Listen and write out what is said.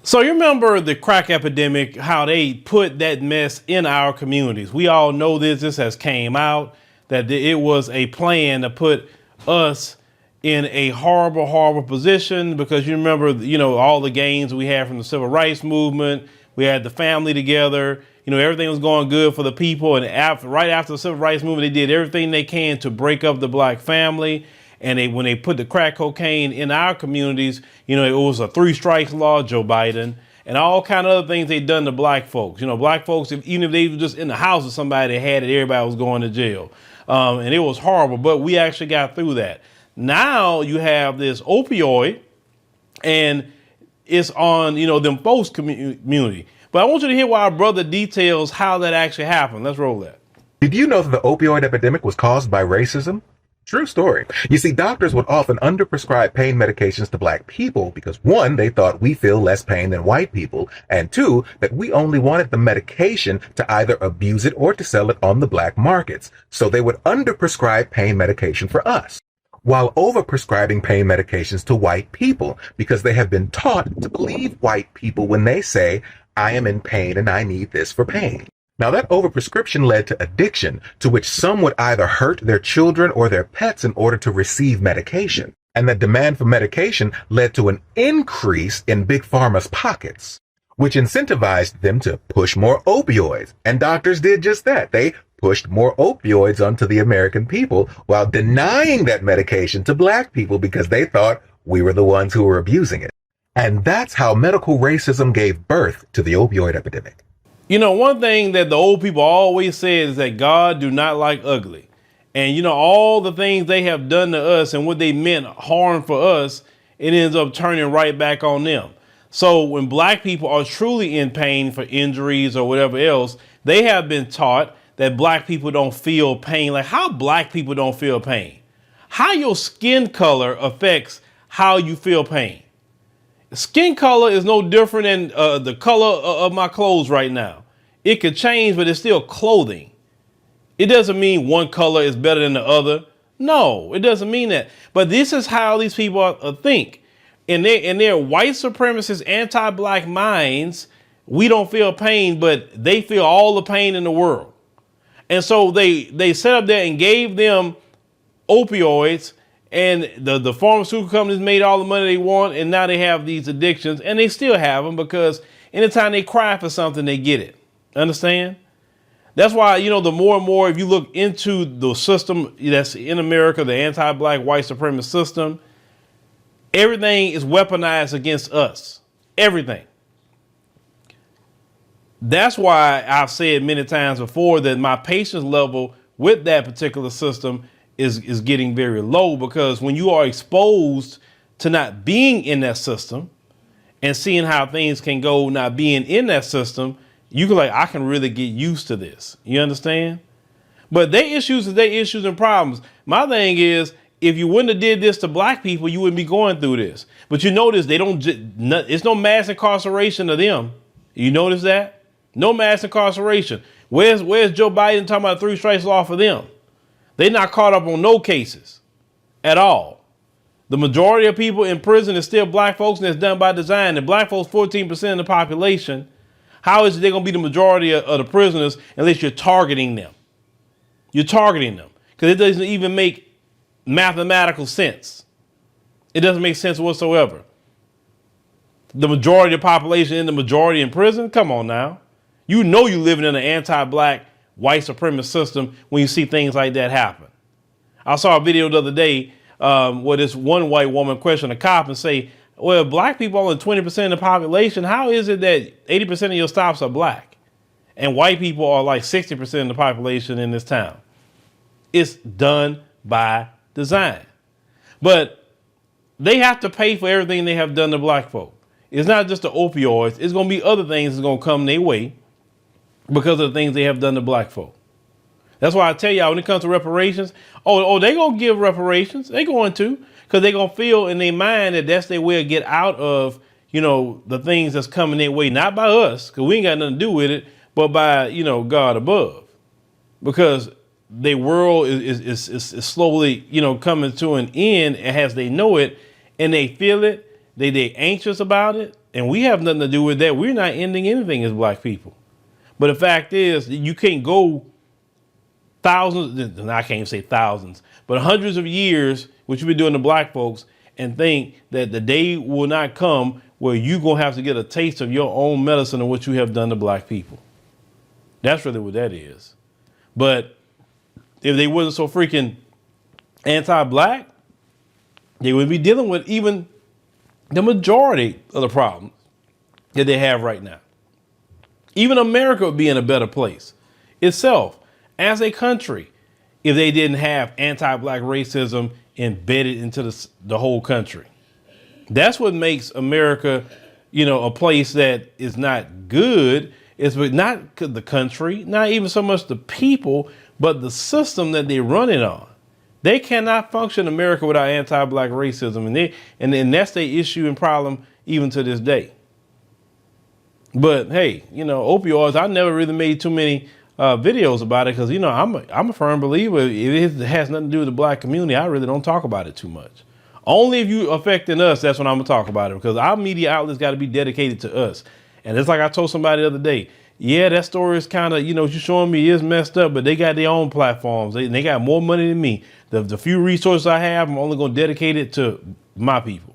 So you remember the crack epidemic, how they put that mess in our communities. We all know this has came out, that it was a plan to put us in a horrible, horrible position because you remember, all the gains we had from the civil rights movement. We had the family together, everything was going good for the people. And right after the civil rights movement, they did everything they can to break up the black family. And when they put the crack cocaine in our communities, it was a 3 strikes law, Joe Biden, and all kind of other things they done to black folks. Black folks, even if they were just in the house with somebody that had it, everybody was going to jail. And it was horrible, but we actually got through that. Now you have this opioid, and it's on, them folks' community. But I want you to hear why our brother details how that actually happened. Let's roll that. Did you know that the opioid epidemic was caused by racism? True story. You see, doctors would often underprescribe pain medications to black people because 1, they thought we feel less pain than white people, and 2, that we only wanted the medication to either abuse it or to sell it on the black markets. So they would underprescribe pain medication for us, while overprescribing pain medications to white people because they have been taught to believe white people when they say, I am in pain and I need this for pain. Now that overprescription led to addiction, to which some would either hurt their children or their pets in order to receive medication. And the demand for medication led to an increase in Big Pharma's pockets, which incentivized them to push more opioids. And doctors did just that. They pushed more opioids onto the American people while denying that medication to black people because they thought we were the ones who were abusing it. And that's how medical racism gave birth to the opioid epidemic. One thing that the old people always said is that God do not like ugly. And, all the things they have done to us and what they meant harm for us, it ends up turning right back on them. So when black people are truly in pain for injuries or whatever else, they have been taught that black people don't feel pain. Like how black people don't feel pain. How your skin color affects how you feel pain. Skin color is no different than the color of my clothes right now. It could change, but it's still clothing. It doesn't mean one color is better than the other. No, it doesn't mean that. But this is how these people think. In their white supremacist, anti-black minds, we don't feel pain, but they feel all the pain in the world. And so they set up there and gave them opioids. And the pharmaceutical companies made all the money they want, and now they have these addictions, and they still have them because anytime they cry for something, they get it. Understand? That's why, the more and more, if you look into the system that's in America, the anti-black white supremacist system, everything is weaponized against us. Everything. That's why I've said many times before that my patience level with that particular system is getting very low, because when you are exposed to not being in that system and seeing how things can go not being in that system, you can I can really get used to this. You understand? But their issues is their issues and problems. My thing is, if you wouldn't have did this to black people, you wouldn't be going through this. But you notice they don't, it's no mass incarceration of them. You notice that? No mass incarceration. Where's Joe Biden talking about 3 strikes law for them? They're not caught up on no cases at all. The majority of people in prison is still black folks, and it's done by design. And black folks, 14% of the population. How is it they're going to be the majority of the prisoners unless you're targeting them? You're targeting them because it doesn't even make mathematical sense. It doesn't make sense whatsoever. The majority of the population and the majority in prison? Come on now. You're living in an anti-black white supremacist system when you see things like that happen. I saw a video the other day where this one white woman questioned a cop and say, well, black people are only 20% of the population. How is it that 80% of your stops are black and white people are like 60% of the population in this town? It's done by design. But they have to pay for everything they have done to black folk. It's not just the opioids. It's going to be other things that's going to come their way because of the things they have done to black folk. That's why I tell y'all when it comes to reparations, they going to give reparations. They going to, because they going to feel in their mind that that's their way to get out of, the things that's coming their way, not by us, because we ain't got nothing to do with it, but by, God above. Because their world is slowly, coming to an end as they know it, and they feel it. They anxious about it. And we have nothing to do with that. We're not ending anything as black people. But the fact is, you can't go thousands, and I can't even say thousands, but hundreds of years, which you've been doing to black folks, and think that the day will not come where you're going to have to get a taste of your own medicine and what you have done to black people. That's really what that is. But if they wasn't so freaking anti-black, they would be dealing with even the majority of the problems that they have right now. Even America would be in a better place itself as a country if they didn't have anti-black racism embedded into the whole country. That's what makes America, a place that is not good. It's not the country, not even so much the people, but the system that they run it on. They cannot function in America without anti-black racism, and that's their issue and problem even to this day. But hey, opioids, I never really made too many videos about it because, I'm a firm believer. If it has nothing to do with the black community, I really don't talk about it too much. Only if you affecting us, that's when I'm gonna talk about it, because our media outlets got to be dedicated to us. And it's like I told somebody the other day, yeah, that story is kind of, you're showing me is messed up, but they got their own platforms. They got more money than me. The few resources I have, I'm only going to dedicate it to my people.